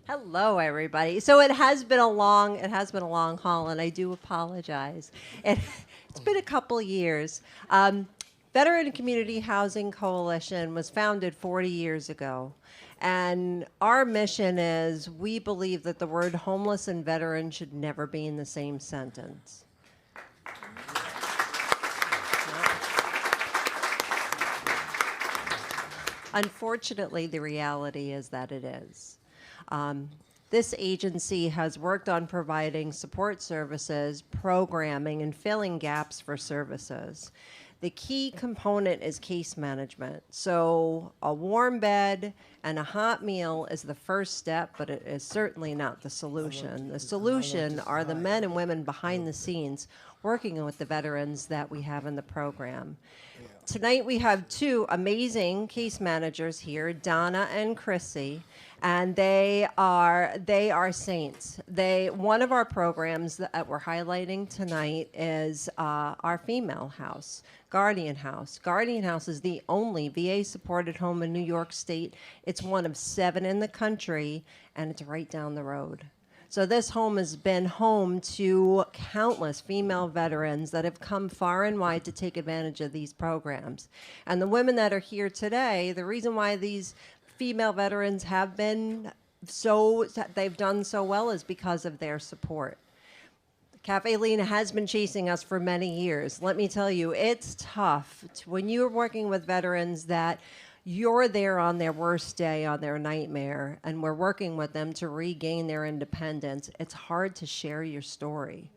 Hello, everybody. So it has been a long haul, and I do apologize. It, it's been a couple years. Veteran Community Housing Coalition was founded 40 years ago, and our mission is we believe that the word homeless and veteran should never be in the same sentence. Unfortunately, the reality is that it is. Um, this agency has worked on providing support services, programming, and filling gaps for services. The key component is case management. So a warm bed and a hot meal is the first step, but it is certainly not the solution. The solution are the men and women behind the scenes working with the veterans that we have in the program. Tonight we have two amazing case managers here, Donna and Chrissy, and they are saints. One of our programs that we're highlighting tonight is our female house, Guardian House. Guardian House is the only VA supported home in New York State. It's one of 7 in the country, and it's right down the road. So this home has been home to countless female veterans that have come far and wide to take advantage of these programs. And the women that are here today, the reason why these female veterans have been they've done so well is because of their support. Caffe Lena has been chasing us for many years. Let me tell you, it's tough when you're working with veterans that you're there on their worst day, on their nightmare, and we're working with them to regain their independence. It's hard to share your story.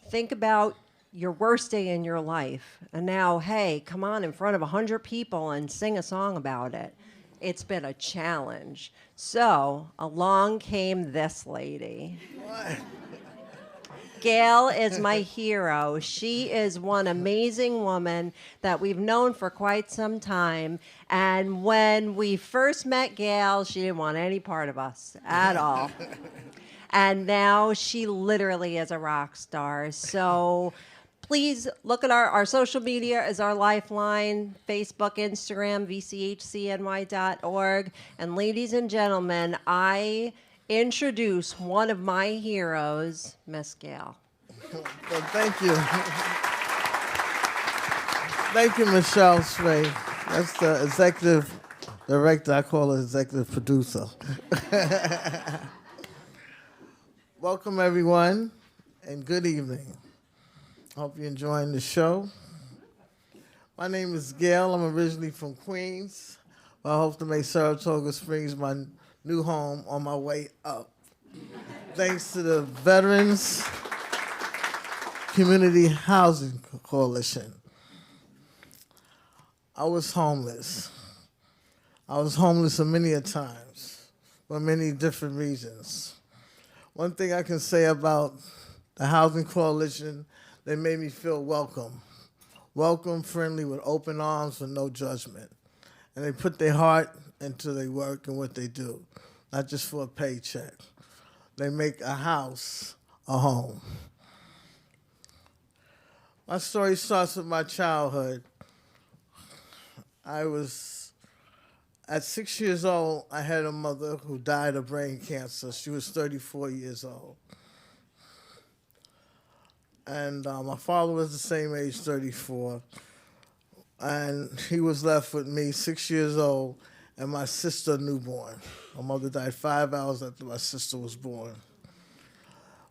Think about your worst day in your life, and now, hey, come on in front of 100 people and sing a song about it. It's been a challenge. So along came this lady. What? Gail is my hero. She is one amazing woman that we've known for quite some time. And when we first met Gail, she didn't want any part of us at all. And now she literally is a rock star. So please look at our social media as our lifeline, Facebook, Instagram, vchcny.org. And ladies and gentlemen, I introduce one of my heroes, Miss Gail. Well, thank you. Thank you, Michelle Sway. That's the executive director. I call her executive producer. Welcome, everyone, and good evening. Hope you're enjoying the show. My name is Gail. I'm originally from Queens. I hope to make Saratoga Springs my new home on my way up. Thanks to the Veterans Community Housing Coalition. I was homeless. I was homeless many a times for many different reasons. One thing I can say about the Housing Coalition, they made me feel welcome. Welcome, friendly, with open arms, with no judgment. And they put their heart into their work and what they do, not just for a paycheck. They make a house a home. My story starts with my childhood. At 6 years old, I had a mother who died of brain cancer. She was 34 years old. And my father was the same age, 34. And he was left with me, 6 years old, and my sister newborn. My mother died 5 hours after my sister was born.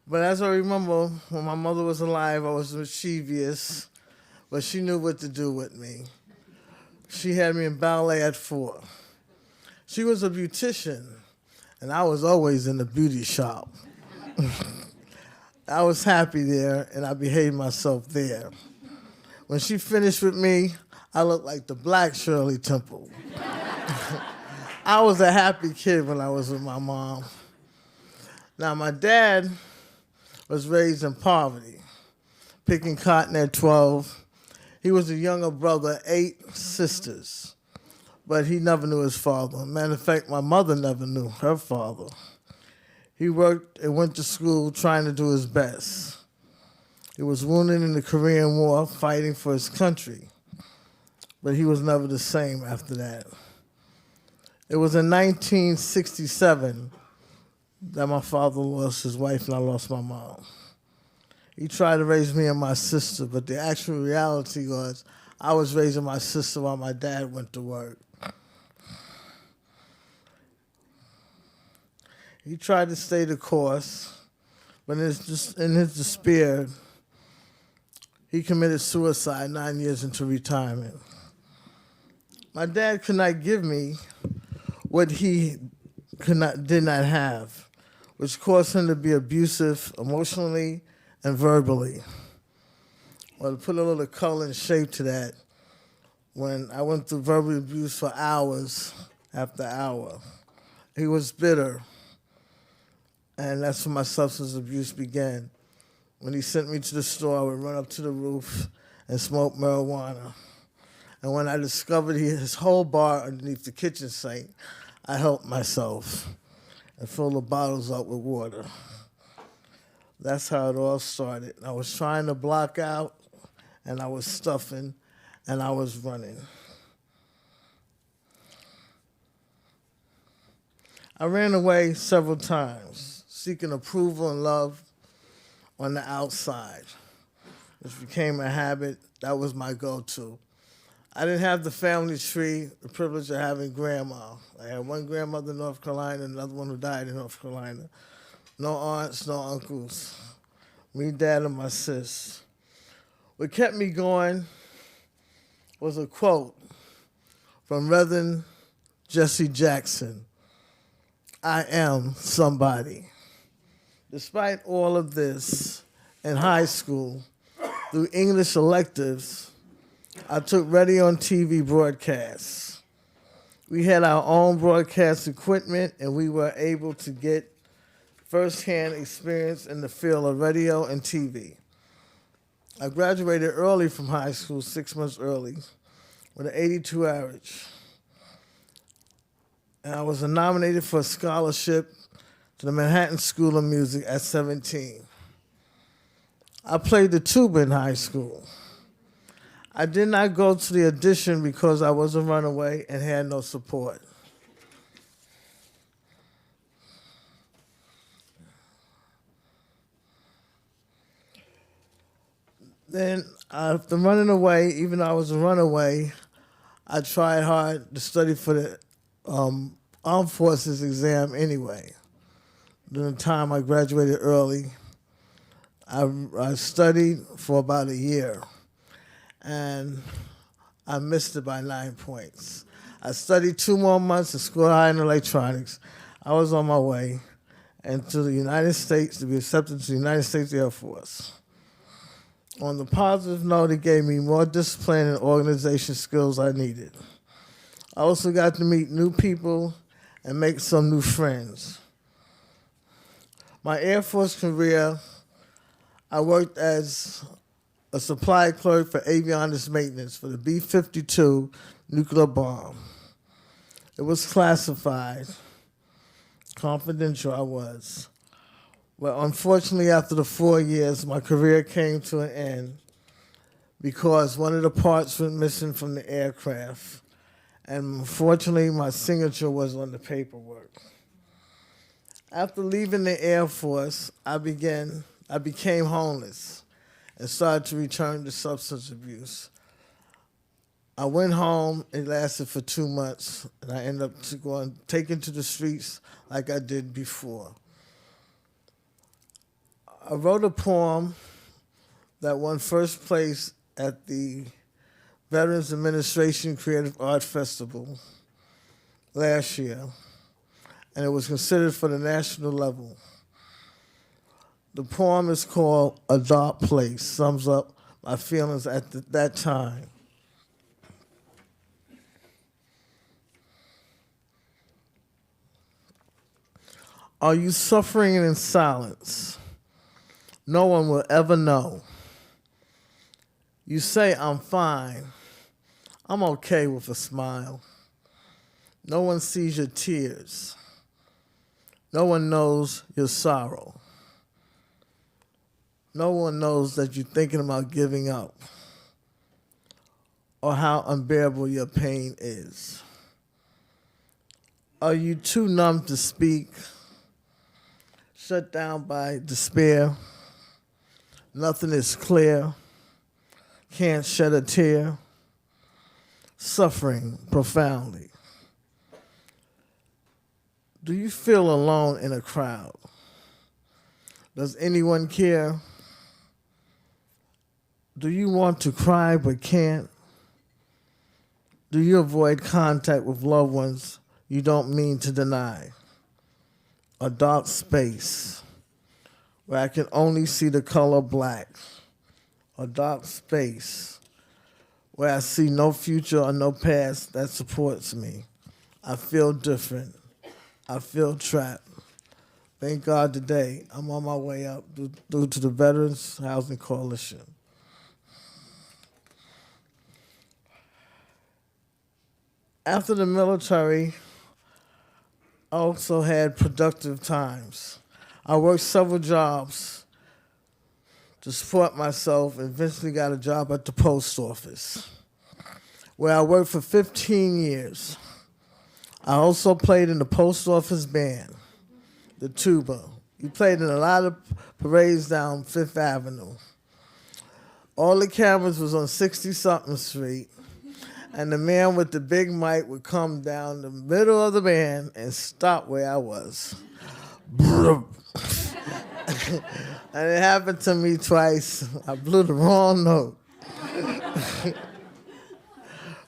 But as I remember, when my mother was alive, I was mischievous, but she knew what to do with me. She had me in ballet at 4. She was a beautician, and I was always in the beauty shop. I was happy there, and I behaved myself there. When she finished with me, I looked like the black Shirley Temple. I was a happy kid when I was with my mom. Now, my dad was raised in poverty, picking cotton at 12. He was the younger brother, 8 sisters, but he never knew his father. Matter of fact, my mother never knew her father. He worked and went to school trying to do his best. He was wounded in the Korean War, fighting for his country, but he was never the same after that. It was in 1967 that my father lost his wife and I lost my mom. He tried to raise me and my sister, but the actual reality was I was raising my sister while my dad went to work. He tried to stay the course, but in his despair, he committed suicide 9 years into retirement. My dad could not give me what he did not have, which caused him to be abusive emotionally and verbally. Well, to put a little color and shape to that, when I went through verbal abuse for hours after hour, he was bitter, and that's when my substance abuse began. When he sent me to the store, I would run up to the roof and smoke marijuana. And when I discovered his whole bar underneath the kitchen sink, I helped myself and filled the bottles up with water. That's how it all started. I was trying to block out, and I was stuffing, and I was running. I ran away several times, seeking approval and love on the outside, which became a habit. That was my go-to. I didn't have the family tree, the privilege of having grandma. I had one grandmother in North Carolina, another one who died in North Carolina. No aunts, no uncles. Me, dad, and my sis. What kept me going was a quote from Reverend Jesse Jackson. I am somebody. Despite all of this, in high school, through English electives, I took radio and TV broadcasts. We had our own broadcast equipment, and we were able to get firsthand experience in the field of radio and TV. I graduated early from high school, 6 months early, with an 82 average. And I was nominated for a scholarship to the Manhattan School of Music at 17. I played the tuba in high school. I did not go to the audition because I was a runaway and had no support. Then, after running away, even though I was a runaway, I tried hard to study for the Armed Forces exam anyway. During the time I graduated early, I studied for about a year, and I missed it by 9 points. I studied 2 more months at School High in Electronics. I was on my way and to the United States to be accepted to the United States Air Force. On the positive note, it gave me more discipline and organization skills I needed. I also got to meet new people and make some new friends. My Air Force career, I worked as a supply clerk for avionics maintenance for the B-52 nuclear bomb. It was classified, confidential I was. Well, unfortunately, after the 4 years, my career came to an end because one of the parts went missing from the aircraft. And unfortunately, my signature was on the paperwork. After leaving the Air Force, I became homeless and started to return to substance abuse. I went home, it lasted for 2 months, and I ended up taken to the streets like I did before. I wrote a poem that won first place at the Veterans Administration Creative Art Festival last year, and it was considered for the national level. The poem is called A Dark Place, sums up my feelings at that time. Are you suffering in silence? No one will ever know. You say, I'm fine. I'm okay with a smile. No one sees your tears. No one knows your sorrow. No one knows that you're thinking about giving up or how unbearable your pain is. Are you too numb to speak? shut down by despair. Nothing is clear. Can't shed a tear. Suffering profoundly. Do you feel alone in a crowd? Does anyone care? Do you want to cry but can't? Do you avoid contact with loved ones you don't mean to deny? A dark space where I can only see the color black. A dark space where I see no future or no past that supports me. I feel different. I feel trapped. Thank God today I'm on my way up due to the Veterans Housing Coalition. After the military, I also had productive times. I worked several jobs to support myself and eventually got a job at the post office, where I worked for 15 years. I also played in the post office band, the tuba. We played in a lot of parades down Fifth Avenue. All the cameras was on 60-something Street, and the man with the big mic would come down the middle of the band and stop where I was. And it happened to me twice. I blew the wrong note.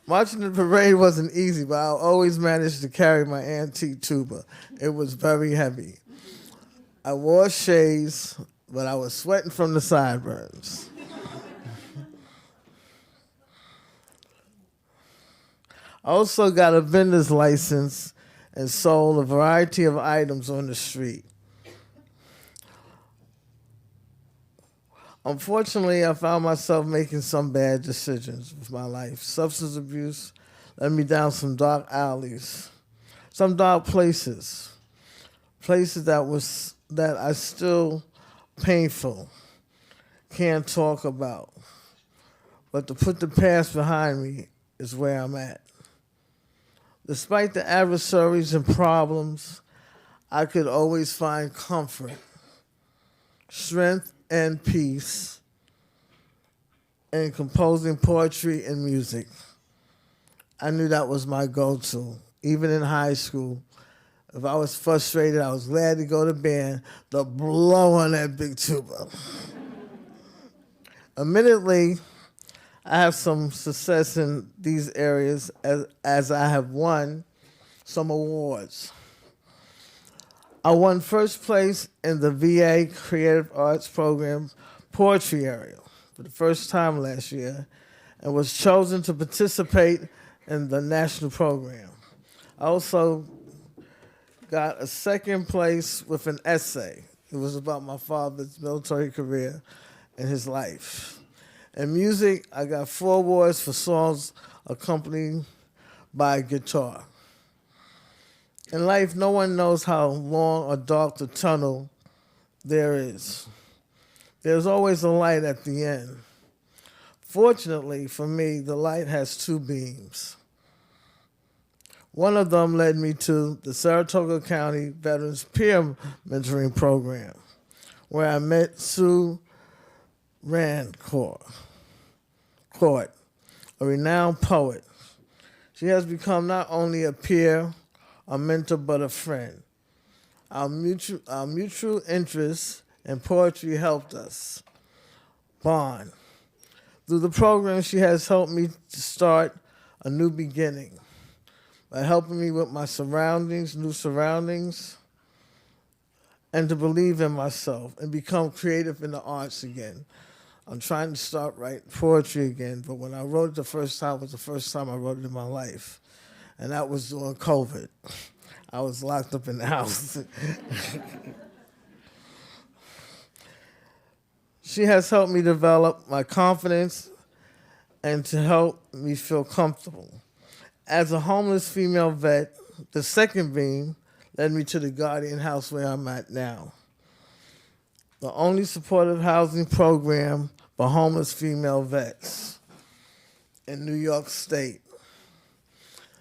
Marching the parade wasn't easy, but I always managed to carry my antique tuba. It was very heavy. I wore shades, but I was sweating from the sideburns. I also got a vendor's license and sold a variety of items on the street. Unfortunately, I found myself making some bad decisions with my life. Substance abuse led me down some dark alleys, some dark places that I still painful, can't talk about. But to put the past behind me is where I'm at. Despite the adversaries and problems, I could always find comfort, strength, and peace in composing poetry and music. I knew that was my go-to. Even in high school, if I was frustrated, I was glad to go to band to blow on that big tuba. Admittedly, I have some success in these areas as I have won some awards. I won first place in the VA Creative Arts Program poetry area for the first time last year and was chosen to participate in the national program. I also got a second place with an essay. It was about my father's military career and his life. In music, I got 4 awards for songs accompanied by guitar. In life, no one knows how long or dark the tunnel there is. There's always a light at the end. Fortunately for me, the light has 2 beams. One of them led me to the Saratoga County Veterans Peer Mentoring Program, where I met Sue Rancourt, a renowned poet. She has become not only a peer, a mentor, but a friend. Our mutual interest in poetry helped us bond. Through the program, she has helped me to start a new beginning by helping me with my new surroundings, and to believe in myself and become creative in the arts again. I'm trying to start writing poetry again, but when I wrote it the first time, it was the first time I wrote it in my life. And that was during COVID. I was locked up in the house. She has helped me develop my confidence and to help me feel comfortable. As a homeless female vet, the second beam led me to the Guardian House where I'm at now, the only supportive housing program for homeless female vets in New York State.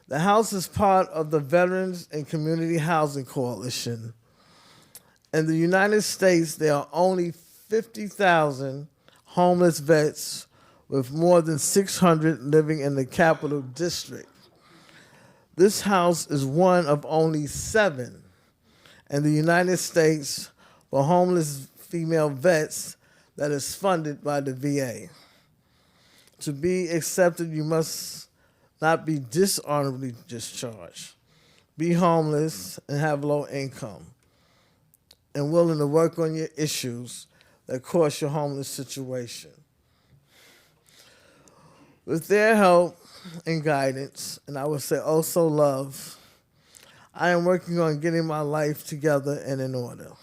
The house is part of the Veterans and Community Housing Coalition, In the United States, there are only 50,000 homeless vets with more than 600 living in the Capital District. This house is one of only 7 in the United States for homeless female vets that is funded by the VA. To be accepted, you must not be dishonorably discharged, be homeless, and have low income, and willing to work on your issues that cause your homeless situation. With their help and guidance, and I would say also love, I am working on getting my life together and in order.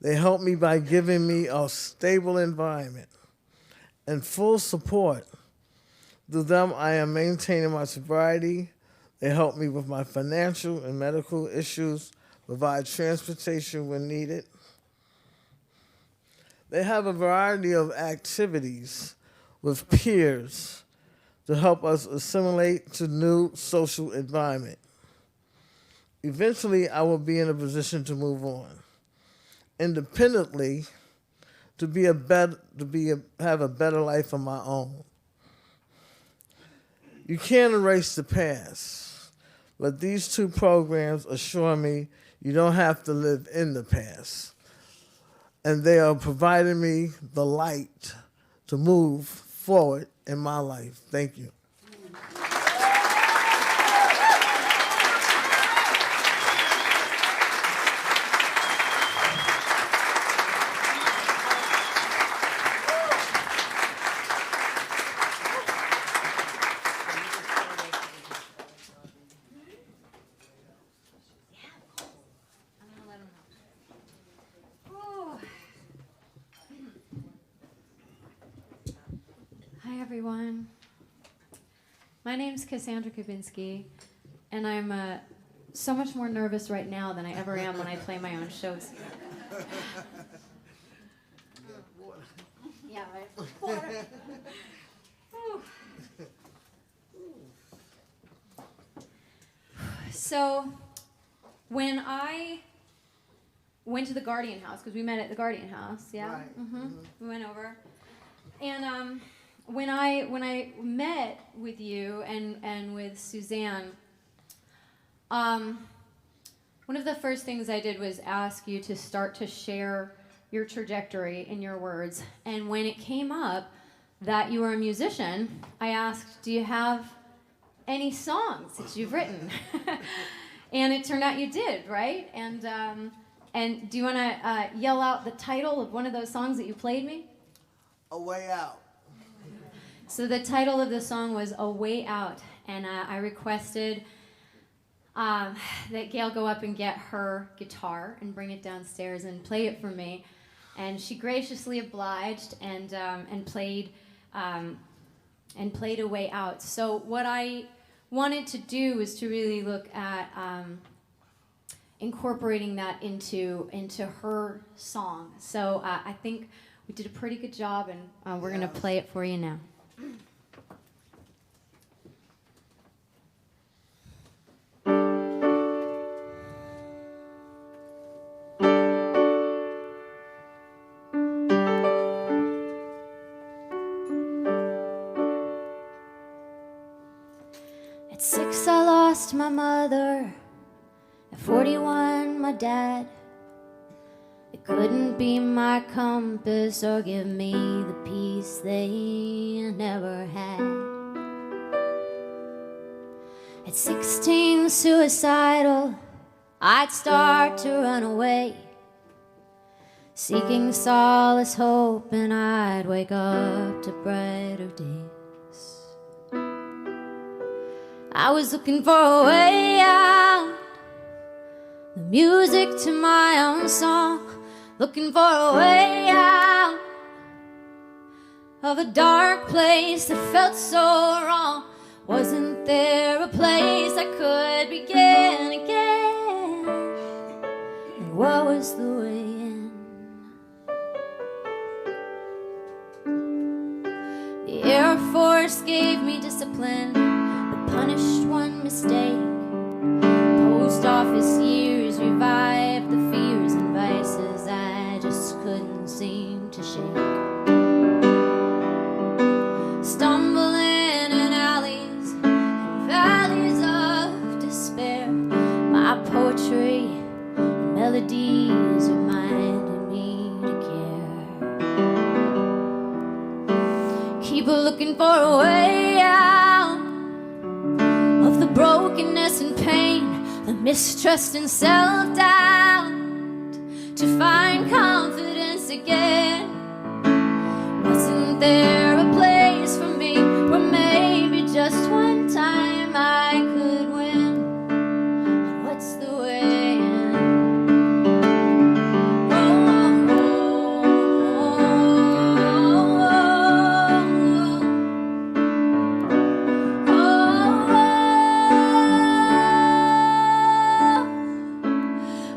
They help me by giving me a stable environment and full support. Through them, I am maintaining my sobriety. They help me with my financial and medical issues, provide transportation when needed. They have a variety of activities with peers to help us assimilate to new social environment. Eventually, I will be in a position to move on independently, to have a better life of my own. You can't erase the past, but these 2 programs assure me you don't have to live in the past. And they are providing me the light to move forward in my life. Thank you. Hi, everyone. My name's Cassandra Kubinski, and I'm so much more nervous right now than I ever am when I play my own shows. Yeah, right. Water. So, when I went to the Guardian House, because we met at the Guardian House, yeah? Right. We went over. And when I met with you and with Suzanne, one of the first things I did was ask you to start to share your trajectory in your words. And when it came up that you were a musician, I asked, do you have any songs that you've written? And it turned out you did, right? And do you want to yell out the title of one of those songs that you played me? A Way Out. So the title of the song was A Way Out, and I requested that Gail go up and get her guitar and bring it downstairs and play it for me. And she graciously obliged and played A Way Out. So what I wanted to do was to really look at incorporating that into her song. So I think we did a pretty good job, and we're going to play it for you now. At 6, I lost my mother. At 41, my dad. It couldn't be my compass or give me the peace they never had. At 16, suicidal, I'd start to run away, seeking solace, hoping I'd wake up to brighter days. I was looking for a way out, the music to my own song, looking for a way out of a dark place that felt so wrong. Wasn't there a place I could begin again? And what was the way in? The Air Force gave me discipline, but punished one mistake. Post office years revived the fears and vices melodies reminded me to care. Keep looking for a way out of the brokenness and pain, the mistrust and self-doubt, to find confidence again. Wasn't there a place for me where maybe just one time I could win? And what's the way in? Oh,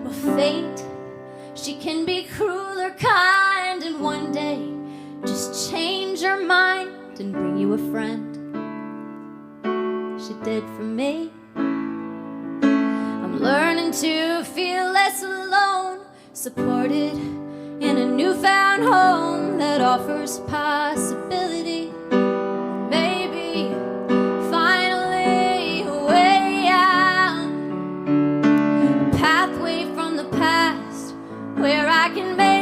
well, fate, she can be cruel or kind, and one day just change your mind and bring you a friend. She did for me. I'm learning to feel less alone, supported in a newfound home that offers possibility. Maybe finally a way out, a pathway from the past where I can make